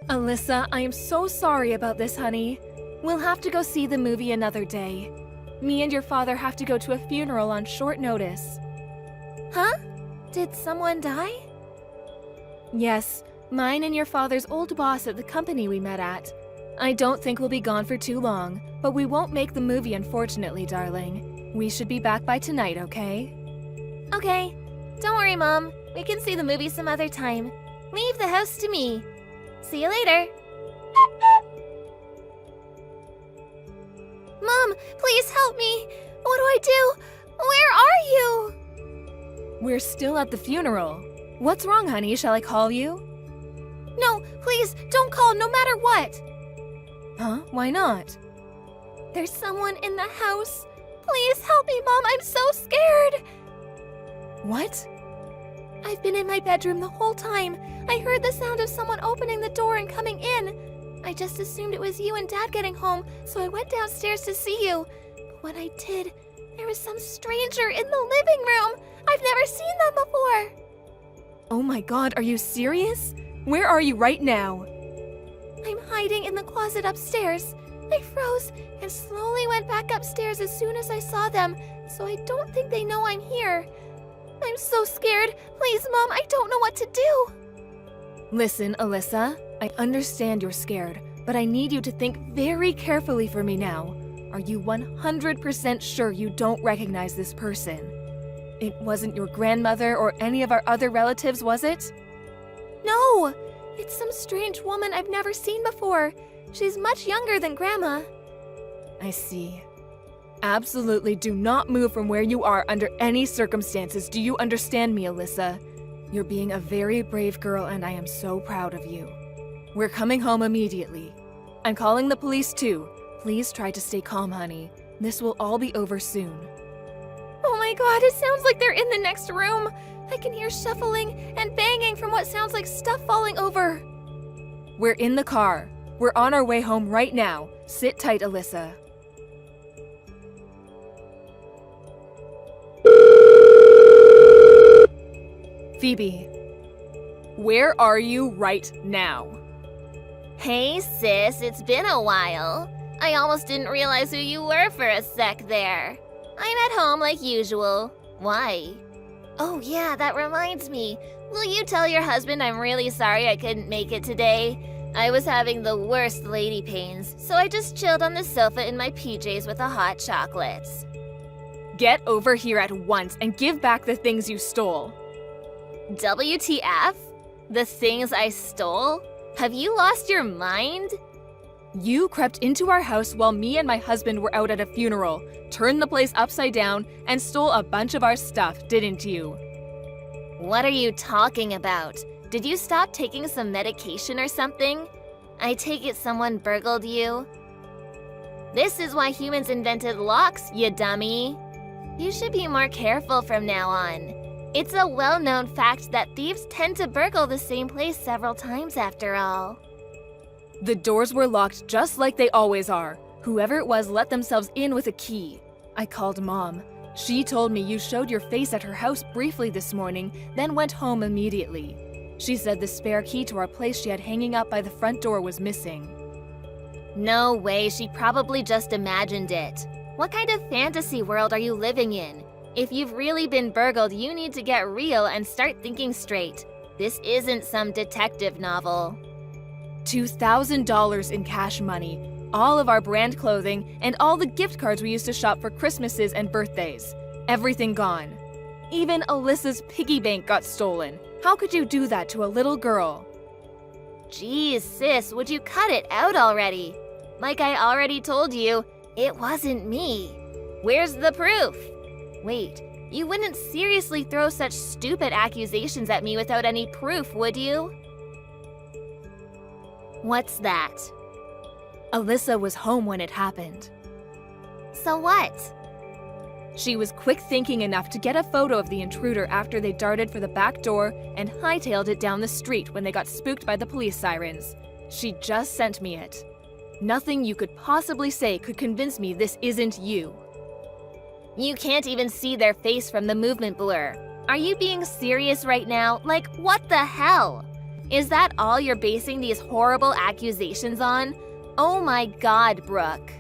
Alyssa, I am so sorry about this, honey. We'll have to go see the movie another day. Me and your father have to go to a funeral on short notice. Huh? Did someone die? Yes, mine and your father's old boss at the company we met at. I don't think we'll be gone for too long, but we won't make the movie, unfortunately, darling. We should be back by tonight, okay? Okay. Don't worry, Mom. We can see the movie some other time. Leave the house to me. See you later. Mom, please help me. What do I do? Where are you? We're still at the funeral. What's wrong, honey? Shall I call you? No, please, don't call no matter what. Huh? Why not? There's someone in the house. Please help me, Mom. I'm so scared. What? I've been in my bedroom the whole time. I heard the sound of someone opening the door and coming in. I just assumed it was you and Dad getting home, so I went downstairs to see you. But when I did, there was some stranger in the living room. I've never seen them before. Oh my God, are you serious? Where are you right now? I'm hiding in the closet upstairs. I froze and slowly went back upstairs as soon as I saw them, so I don't think they know I'm here. I'm so scared. Please, Mom, I don't know what to do. Listen, Alyssa, I understand you're scared, but I need you to think very carefully for me now. Are you 100% sure you don't recognize this person? It wasn't your grandmother or any of our other relatives, was it? No! It's some strange woman I've never seen before. She's much younger than Grandma. I see. Absolutely do not move from where you are under any circumstances. Do you understand me, Alyssa? You're being a very brave girl, and I am so proud of you. We're coming home immediately. I'm calling the police too. Please try to stay calm, honey. This will all be over soon. Oh my God, it sounds like they're in the next room. I can hear shuffling and banging from what sounds like stuff falling over. We're in the car. We're on our way home right now. Sit tight, Alyssa. Phoebe, where are you right now? Hey sis, it's been a while. I almost didn't realize who you were for a sec there. I'm at home like usual. Why? Oh yeah, that reminds me. Will you tell your husband I'm really sorry I couldn't make it today? I was having the worst lady pains, so I just chilled on the sofa in my PJs with a hot chocolate. Get over here at once and give back the things you stole. WTF? The things I stole? Have you lost your mind? You crept into our house while me and my husband were out at a funeral, turned the place upside down, and stole a bunch of our stuff, didn't you? What are you talking about? Did you stop taking some medication or something? I take it someone burgled you? This is why humans invented locks, you dummy. You should be more careful from now on. It's a well-known fact that thieves tend to burgle the same place several times after all. The doors were locked just like they always are. Whoever it was let themselves in with a key. I called Mom. She told me you showed your face at her house briefly this morning, then went home immediately. She said the spare key to our place she had hanging up by the front door was missing. No way, she probably just imagined it. What kind of fantasy world are you living in? If you've really been burgled, you need to get real and start thinking straight. This isn't some detective novel. $2,000 in cash money, all of our brand clothing, and all the gift cards we used to shop for Christmases and birthdays. Everything gone. Even Alyssa's piggy bank got stolen. How could you do that to a little girl? Geez, sis, would you cut it out already? Like I already told you, it wasn't me. Where's the proof? Wait, you wouldn't seriously throw such stupid accusations at me without any proof, would you? What's that? Alyssa was home when it happened. So what? She was quick thinking enough to get a photo of the intruder after they darted for the back door and hightailed it down the street when they got spooked by the police sirens. She just sent me it. Nothing you could possibly say could convince me this isn't you. You can't even see their face from the movement blur. Are you being serious right now? Like, what the hell? Is that all you're basing these horrible accusations on? Oh my God, Brooke.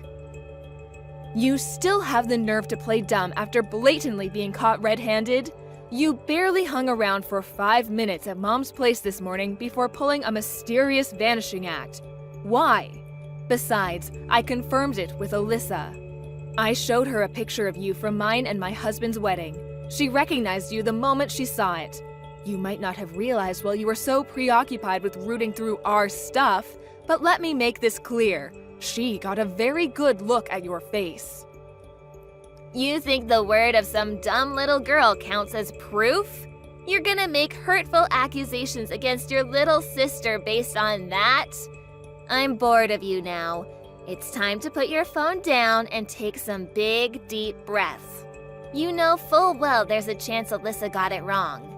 You still have the nerve to play dumb after blatantly being caught red-handed? You barely hung around for 5 minutes at Mom's place this morning before pulling a mysterious vanishing act. Why? Besides, I confirmed it with Alyssa. I showed her a picture of you from mine and my husband's wedding. She recognized you the moment she saw it. You might not have realized while you were so preoccupied with rooting through our stuff, but let me make this clear. She got a very good look at your face. You think the word of some dumb little girl counts as proof? You're gonna make hurtful accusations against your little sister based on that? I'm bored of you now. It's time to put your phone down and take some big, deep breaths. You know full well there's a chance Alyssa got it wrong.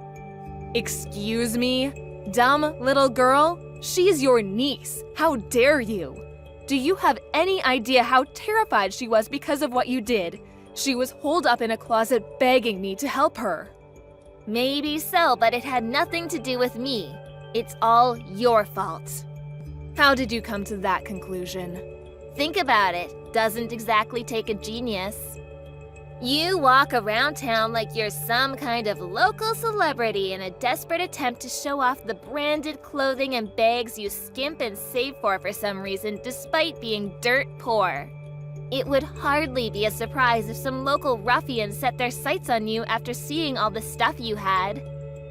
Excuse me? Dumb little girl? She's your niece. How dare you? Do you have any idea how terrified she was because of what you did? She was holed up in a closet begging me to help her. Maybe so, but it had nothing to do with me. It's all your fault. How did you come to that conclusion? Think about it. Doesn't exactly take a genius. You walk around town like you're some kind of local celebrity in a desperate attempt to show off the branded clothing and bags you skimp and save for some reason despite being dirt poor. It would hardly be a surprise if some local ruffians set their sights on you after seeing all the stuff you had.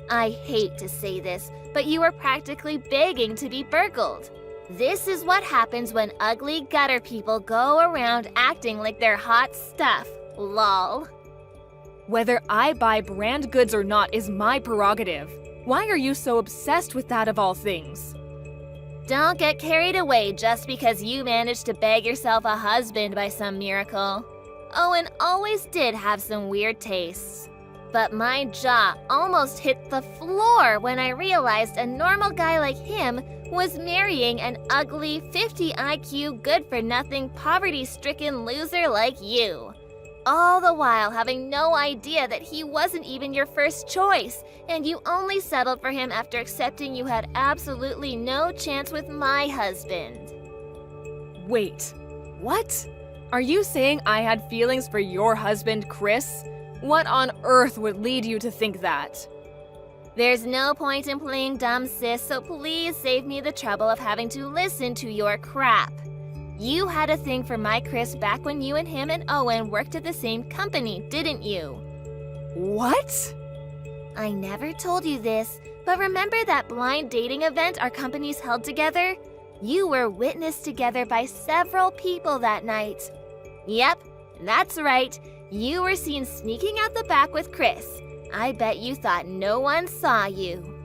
I hate to say this, but you were practically begging to be burgled. This is what happens when ugly gutter people go around acting like they're hot stuff. Lol. Whether I buy brand goods or not is my prerogative. Why are you so obsessed with that of all things? Don't get carried away just because you managed to bag yourself a husband by some miracle. Owen always did have some weird tastes. But my jaw almost hit the floor when I realized a normal guy like him was marrying an ugly 50 IQ good-for-nothing poverty-stricken loser like you. All the while having no idea that he wasn't even your first choice, and you only settled for him after accepting you had absolutely no chance with my husband. Wait, what? Are you saying I had feelings for your husband, Chris? What on earth would lead you to think that? There's no point in playing dumb, sis, so please save me the trouble of having to listen to your crap. You had a thing for my Chris back when you and him and Owen worked at the same company, didn't you? What? I never told you this, but remember that blind dating event our companies held together? You were witnessed together by several people that night. Yep, that's right. You were seen sneaking out the back with Chris. I bet you thought no one saw you.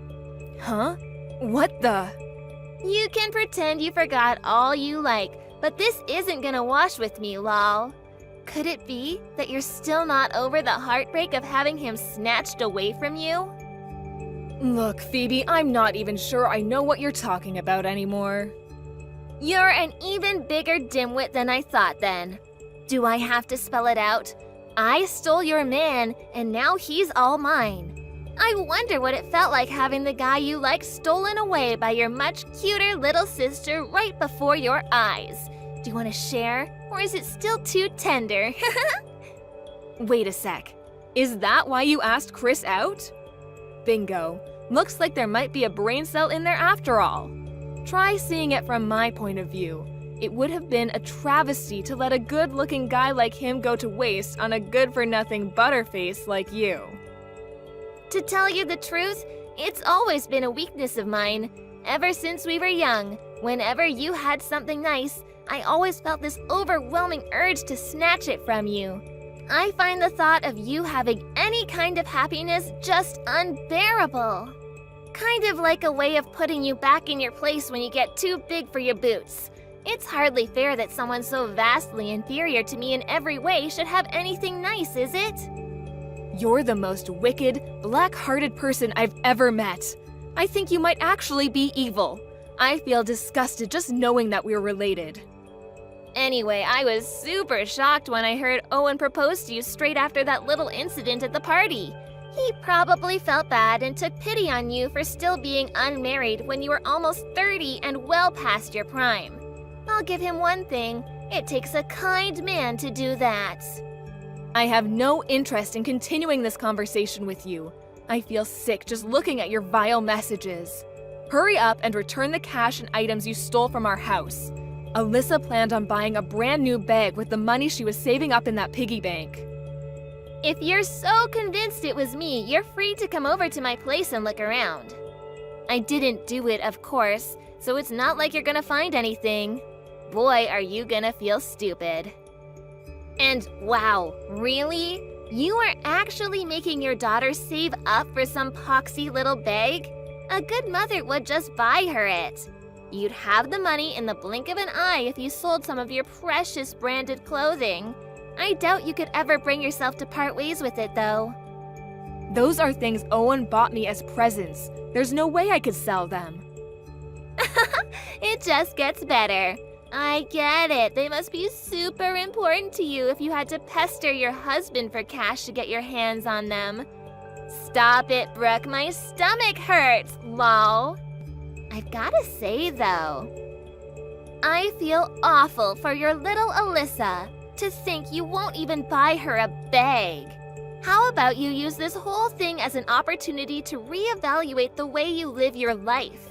Huh? What the? You can pretend you forgot all you like, but this isn't gonna wash with me, lol. Could it be that you're still not over the heartbreak of having him snatched away from you? Look, Phoebe, I'm not even sure I know what you're talking about anymore. You're an even bigger dimwit than I thought then. Do I have to spell it out? I stole your man, and now he's all mine. I wonder what it felt like having the guy you like stolen away by your much cuter little sister right before your eyes. Do you want to share, or is it still too tender? Wait a sec. Is that why you asked Chris out? Bingo. Looks like there might be a brain cell in there after all. Try seeing it from my point of view. It would have been a travesty to let a good-looking guy like him go to waste on a good-for-nothing butterface like you. To tell you the truth, it's always been a weakness of mine. Ever since we were young, whenever you had something nice, I always felt this overwhelming urge to snatch it from you. I find the thought of you having any kind of happiness just unbearable. Kind of like a way of putting you back in your place when you get too big for your boots. It's hardly fair that someone so vastly inferior to me in every way should have anything nice, is it? You're the most wicked, black-hearted person I've ever met. I think you might actually be evil. I feel disgusted just knowing that we're related. Anyway, I was super shocked when I heard Owen propose to you straight after that little incident at the party. He probably felt bad and took pity on you for still being unmarried when you were almost 30 and well past your prime. I'll give him one thing. It takes a kind man to do that. I have no interest in continuing this conversation with you. I feel sick just looking at your vile messages. Hurry up and return the cash and items you stole from our house. Alyssa planned on buying a brand new bag with the money she was saving up in that piggy bank. If you're so convinced it was me, you're free to come over to my place and look around. I didn't do it, of course, so it's not like you're gonna find anything. Boy, are you gonna feel stupid. And wow, really? You are actually making your daughter save up for some poxy little bag? A good mother would just buy her it. You'd have the money in the blink of an eye if you sold some of your precious branded clothing. I doubt you could ever bring yourself to part ways with it, though. Those are things Owen bought me as presents. There's no way I could sell them. It just gets better. I get it. They must be super important to you if you had to pester your husband for cash to get your hands on them. Stop it, Brooke. My stomach hurts, lol. I've gotta say, though, I feel awful for your little Alyssa. To think you won't even buy her a bag. How about you use this whole thing as an opportunity to reevaluate the way you live your life?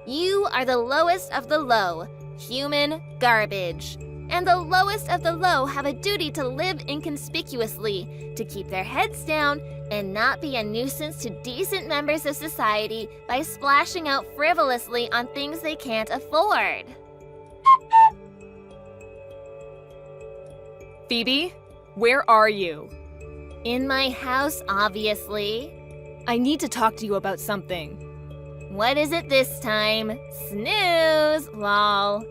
You are the lowest of the low, human garbage. And the lowest of the low have a duty to live inconspicuously, to keep their heads down and not be a nuisance to decent members of society by splashing out frivolously on things they can't afford. Phoebe, where are you? In my house, obviously. I need to talk to you about something. What is it this time? Snooze, lol.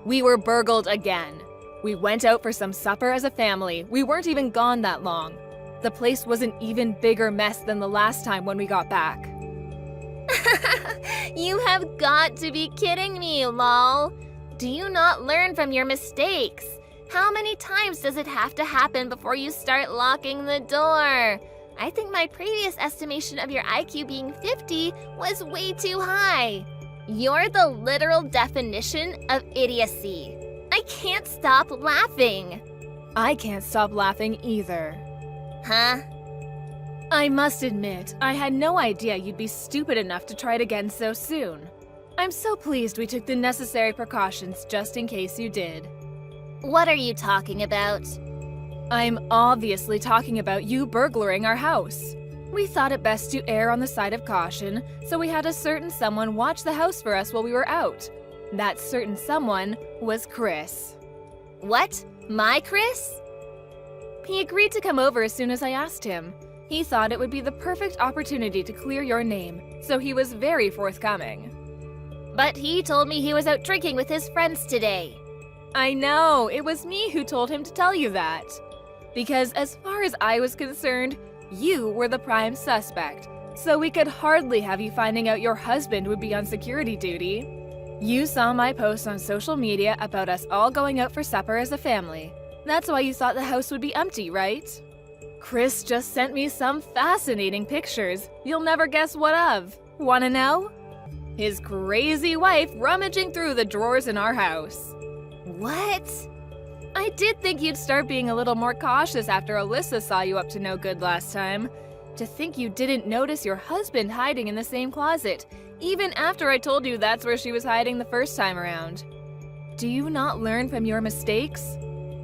We were burgled again. We went out for some supper as a family. We weren't even gone that long. The place was an even bigger mess than the last time when we got back. You have got to be kidding me, lol. Do you not learn from your mistakes? How many times does it have to happen before you start locking the door? I think my previous estimation of your IQ being 50 was way too high. You're the literal definition of idiocy. I can't stop laughing. I can't stop laughing either. Huh? I must admit, I had no idea you'd be stupid enough to try it again so soon. I'm so pleased we took the necessary precautions just in case you did. What are you talking about? I'm obviously talking about you burglaring our house. We thought it best to err on the side of caution, so we had a certain someone watch the house for us while we were out. That certain someone was Chris. What? My Chris? He agreed to come over as soon as I asked him. He thought it would be the perfect opportunity to clear your name, so he was very forthcoming. But he told me he was out drinking with his friends today. I know, it was me who told him to tell you that. Because as far as I was concerned, you were the prime suspect, so we could hardly have you finding out your husband would be on security duty. You saw my post on social media about us all going out for supper as a family. That's why you thought the house would be empty, right? Chris just sent me some fascinating pictures. You'll never guess what of. Wanna know? His crazy wife rummaging through the drawers in our house. What? I did think you'd start being a little more cautious after Alyssa saw you up to no good last time. To think you didn't notice your husband hiding in the same closet, even after I told you that's where she was hiding the first time around. Do you not learn from your mistakes?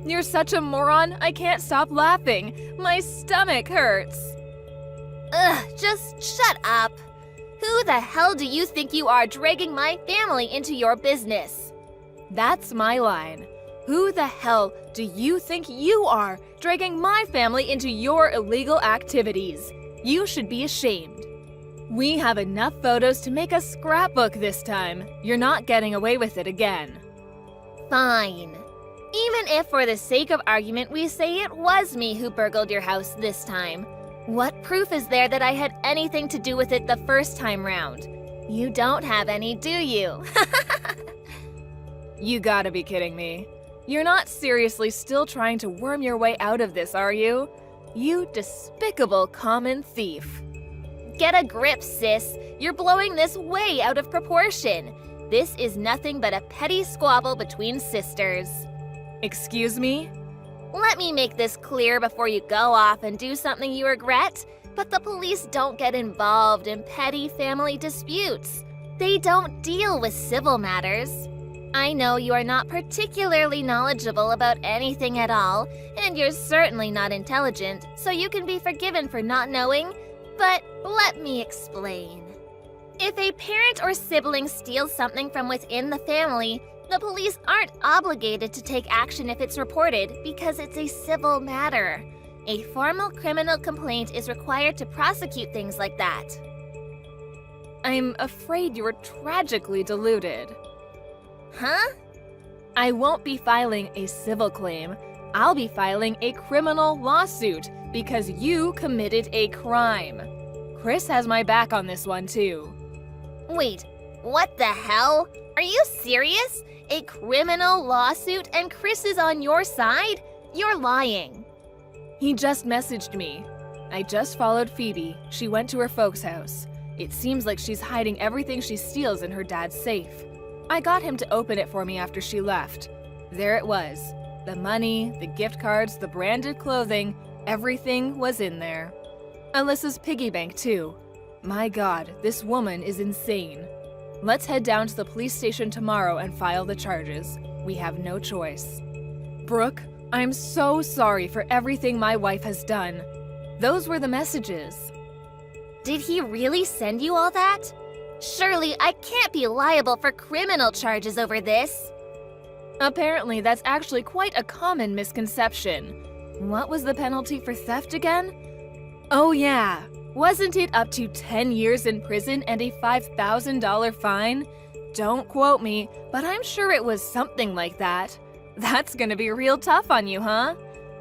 You're such a moron, I can't stop laughing. My stomach hurts. Ugh, just shut up. Who the hell do you think you are dragging my family into your business? That's my line. Who the hell do you think you are, dragging my family into your illegal activities? You should be ashamed. We have enough photos to make a scrapbook this time. You're not getting away with it again. Fine. Even if for the sake of argument we say it was me who burgled your house this time, what proof is there that I had anything to do with it the first time round? You don't have any, do you? You gotta be kidding me. You're not seriously still trying to worm your way out of this, are you? You despicable common thief. Get a grip, sis. You're blowing this way out of proportion. This is nothing but a petty squabble between sisters. Excuse me? Let me make this clear before you go off and do something you regret. But the police don't get involved in petty family disputes. They don't deal with civil matters. I know you are not particularly knowledgeable about anything at all, and you're certainly not intelligent, so you can be forgiven for not knowing, but let me explain. If a parent or sibling steals something from within the family, the police aren't obligated to take action if it's reported because it's a civil matter. A formal criminal complaint is required to prosecute things like that. I'm afraid you're tragically deluded. Huh? I won't be filing a civil claim. I'll be filing a criminal lawsuit because you committed a crime. Chris has my back on this one too. Wait, what the hell? Are you serious? A criminal lawsuit and Chris is on your side? You're lying. He just messaged me. I just followed Phoebe. She went to her folks' house. It seems like she's hiding everything she steals in her dad's safe. I got him to open it for me after she left. There it was. The money, the gift cards, the branded clothing, everything was in there. Alyssa's piggy bank too. My God, this woman is insane. Let's head down to the police station tomorrow and file the charges. We have no choice. Brooke, I'm so sorry for everything my wife has done. Those were the messages. Did he really send you all that? Surely I can't be liable for criminal charges over this. Apparently, that's actually quite a common misconception. What was the penalty for theft again? Oh yeah, wasn't it up to 10 years in prison and a $5,000 fine? Don't quote me, but I'm sure it was something like that. That's gonna be real tough on you, huh?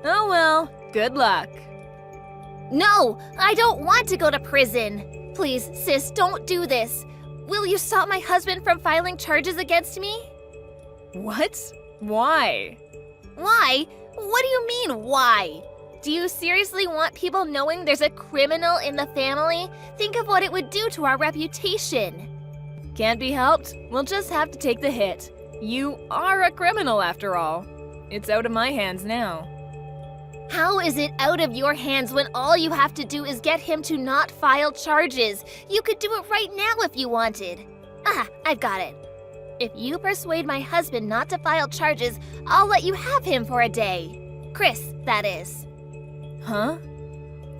Oh well, good luck. No, I don't want to go to prison. Please, sis, don't do this. Will you stop my husband from filing charges against me? What? Why? Why? What do you mean, why? Do you seriously want people knowing there's a criminal in the family? Think of what it would do to our reputation. Can't be helped. We'll just have to take the hit. You are a criminal after all. It's out of my hands now. How is it out of your hands when all you have to do is get him to not file charges? You could do it right now if you wanted. Ah, I've got it. If you persuade my husband not to file charges, I'll let you have him for a day. Chris, that is. Huh?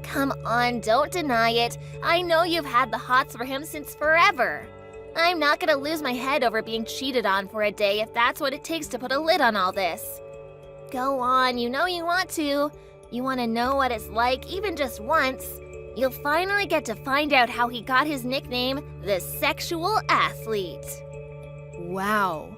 Come on, don't deny it. I know you've had the hots for him since forever. I'm not gonna lose my head over being cheated on for a day if that's what it takes to put a lid on all this. Go on, you know you want to. You want to know what it's like, even just once. You'll finally get to find out how he got his nickname, the Sexual Athlete. Wow.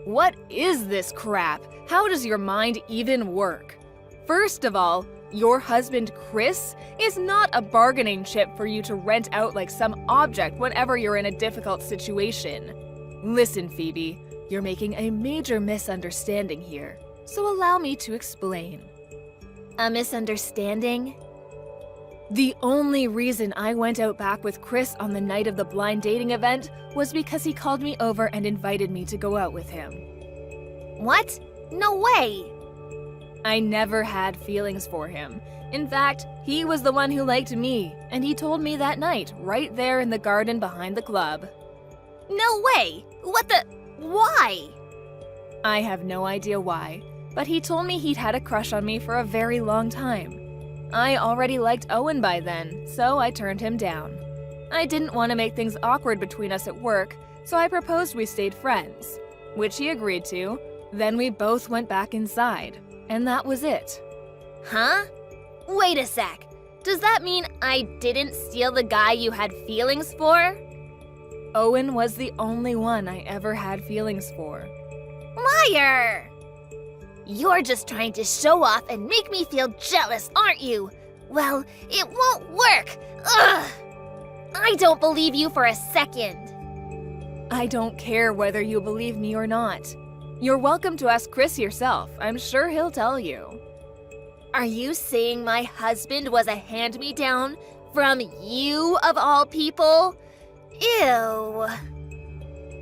What is this crap? How does your mind even work? First of all, your husband Chris is not a bargaining chip for you to rent out like some object whenever you're in a difficult situation. Listen, Phoebe, you're making a major misunderstanding here. So allow me to explain. A misunderstanding? The only reason I went out back with Chris on the night of the blind dating event was because he called me over and invited me to go out with him. What? No way! I never had feelings for him. In fact, he was the one who liked me, and he told me that night, right there in the garden behind the club. No way! What the… why? I have no idea why, but he told me he'd had a crush on me for a very long time. I already liked Owen by then, so I turned him down. I didn't want to make things awkward between us at work, so I proposed we stayed friends, which he agreed to. Then we both went back inside, and that was it. Huh? Wait a sec. Does that mean I didn't steal the guy you had feelings for? Owen was the only one I ever had feelings for. Liar! You're just trying to show off and make me feel jealous, aren't you? Well, it won't work! Ugh! I don't believe you for a second. I don't care whether you believe me or not. You're welcome to ask Chris yourself. I'm sure he'll tell you. Are you saying my husband was a hand-me-down from you of all people? Ew.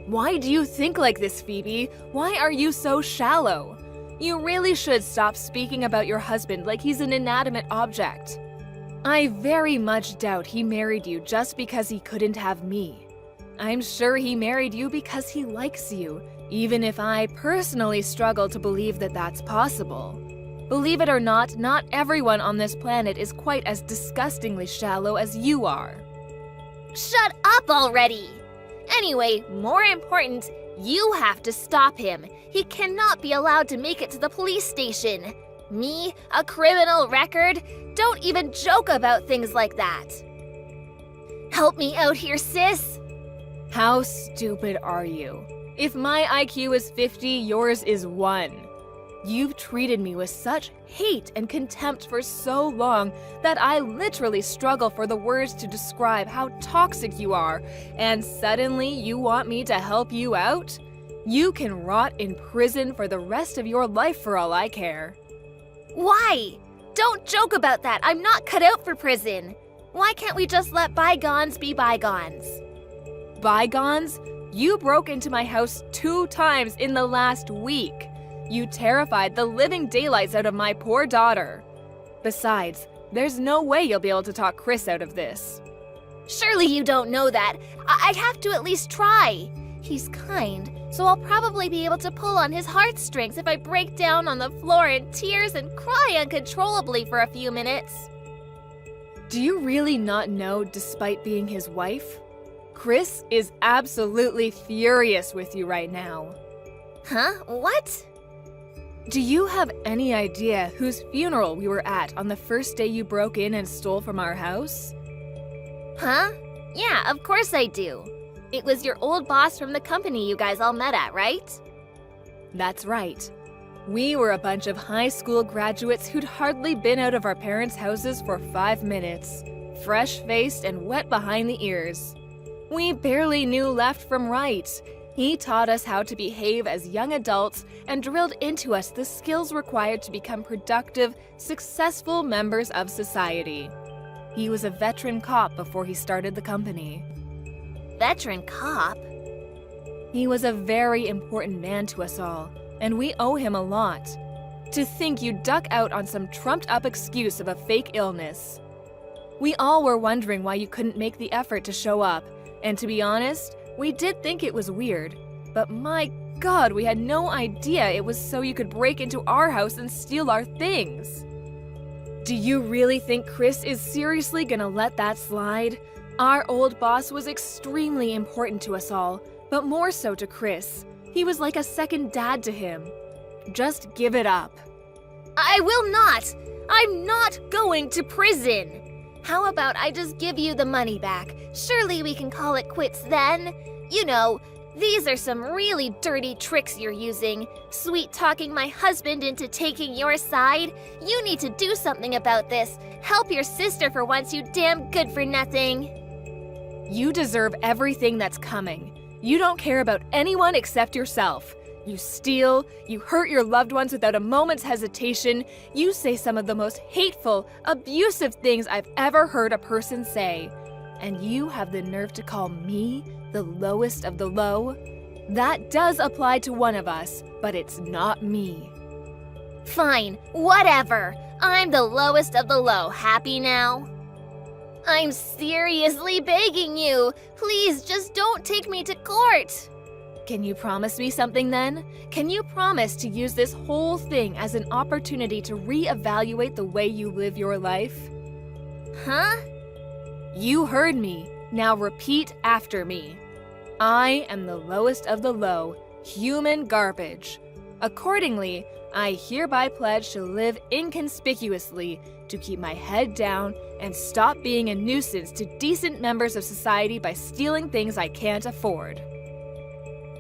Why do you think like this, Phoebe? Why are you so shallow? You really should stop speaking about your husband like he's an inanimate object. I very much doubt he married you just because he couldn't have me. I'm sure he married you because he likes you, even if I personally struggle to believe that that's possible. Believe it or not everyone on this planet is quite as disgustingly shallow as you are. Shut up already! Anyway, more important, you have to stop him. He cannot be allowed to make it to the police station. Me, a criminal record? Don't even joke about things like that. Help me out here, sis. How stupid are you? If my IQ is 50, yours is 1. You've treated me with such hate and contempt for so long that I literally struggle for the words to describe how toxic you are, and suddenly you want me to help you out? You can rot in prison for the rest of your life for all I care. Why? Don't joke about that. I'm not cut out for prison. Why can't we just let bygones be bygones? Bygones? You broke into my house 2 times in the last week. You terrified the living daylights out of my poor daughter. Besides, there's no way you'll be able to talk Chris out of this. Surely you don't know that. I have to at least try. He's kind, so I'll probably be able to pull on his heartstrings if I break down on the floor in tears and cry uncontrollably for a few minutes. Do you really not know, despite being his wife? Chris is absolutely furious with you right now. Huh? What? Do you have any idea whose funeral we were at on the first day you broke in and stole from our house? Huh? Yeah, of course I do. It was your old boss from the company you guys all met at, right? That's right. We were a bunch of high school graduates who'd hardly been out of our parents' houses for 5 minutes, fresh-faced and wet behind the ears. We barely knew left from right. He taught us how to behave as young adults and drilled into us the skills required to become productive, successful members of society. He was a veteran cop before he started the company. Veteran cop? He was a very important man to us all, and we owe him a lot. To think you duck out on some trumped-up excuse of a fake illness. We all were wondering why you couldn't make the effort to show up, and to be honest, we did think it was weird, but my God, we had no idea it was so you could break into our house and steal our things. Do you really think Chris is seriously gonna let that slide? Our old boss was extremely important to us all, but more so to Chris. He was like a second dad to him. Just give it up. I will not! I'm not going to prison! How about I just give you the money back? Surely we can call it quits then. You know, these are some really dirty tricks you're using. Sweet-talking my husband into taking your side. You need to do something about this. Help your sister for once, you damn good-for-nothing. You deserve everything that's coming. You don't care about anyone except yourself. You steal, you hurt your loved ones without a moment's hesitation, you say some of the most hateful, abusive things I've ever heard a person say. And you have the nerve to call me the lowest of the low? That does apply to one of us, but it's not me. Fine, whatever. I'm the lowest of the low. Happy now? I'm seriously begging you. Please just don't take me to court. Can you promise me something then? Can you promise to use this whole thing as an opportunity to reevaluate the way you live your life? Huh? You heard me. Now repeat after me. I am the lowest of the low, human garbage. Accordingly, I hereby pledge to live inconspicuously, to keep my head down, and stop being a nuisance to decent members of society by stealing things I can't afford.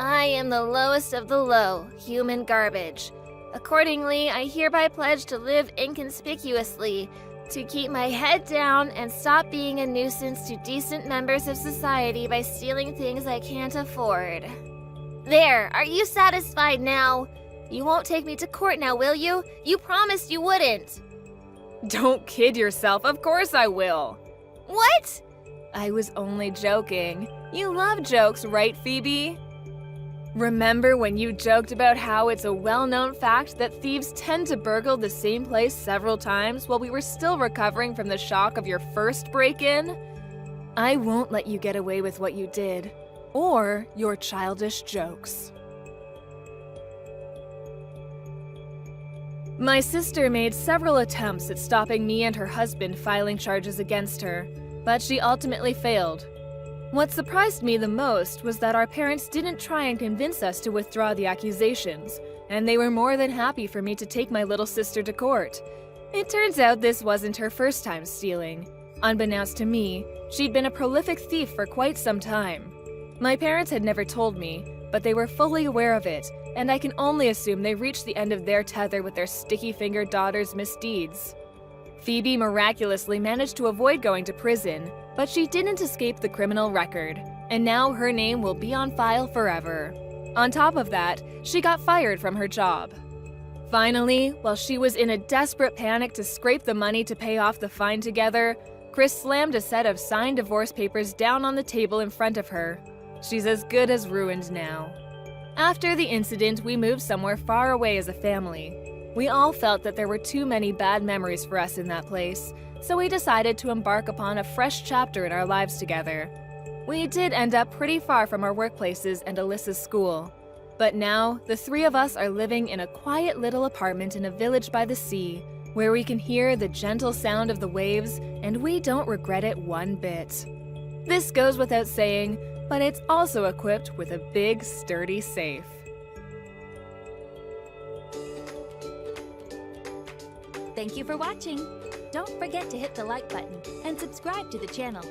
I am the lowest of the low, human garbage. Accordingly, I hereby pledge to live inconspicuously, to keep my head down and stop being a nuisance to decent members of society by stealing things I can't afford. There, are you satisfied now? You won't take me to court now, will you? You promised you wouldn't. Don't kid yourself, of course I will. What? I was only joking. You love jokes, right, Phoebe? Remember when you joked about how it's a well-known fact that thieves tend to burgle the same place several times while we were still recovering from the shock of your first break-in? I won't let you get away with what you did, or your childish jokes. My sister made several attempts at stopping me and her husband filing charges against her, but she ultimately failed. What surprised me the most was that our parents didn't try and convince us to withdraw the accusations, and they were more than happy for me to take my little sister to court. It turns out this wasn't her first time stealing. Unbeknownst to me, she'd been a prolific thief for quite some time. My parents had never told me, but they were fully aware of it, and I can only assume they reached the end of their tether with their sticky-fingered daughter's misdeeds. Phoebe miraculously managed to avoid going to prison, but she didn't escape the criminal record, and now her name will be on file forever. On top of that, she got fired from her job. Finally, while she was in a desperate panic to scrape the money to pay off the fine together, Chris slammed a set of signed divorce papers down on the table in front of her. She's as good as ruined now. After the incident, we moved somewhere far away as a family. We all felt that there were too many bad memories for us in that place, so we decided to embark upon a fresh chapter in our lives together. We did end up pretty far from our workplaces and Alyssa's school, but now the three of us are living in a quiet little apartment in a village by the sea, where we can hear the gentle sound of the waves, and we don't regret it one bit. This goes without saying, but it's also equipped with a big, sturdy safe. Thank you for watching. Don't forget to hit the like button and subscribe to the channel.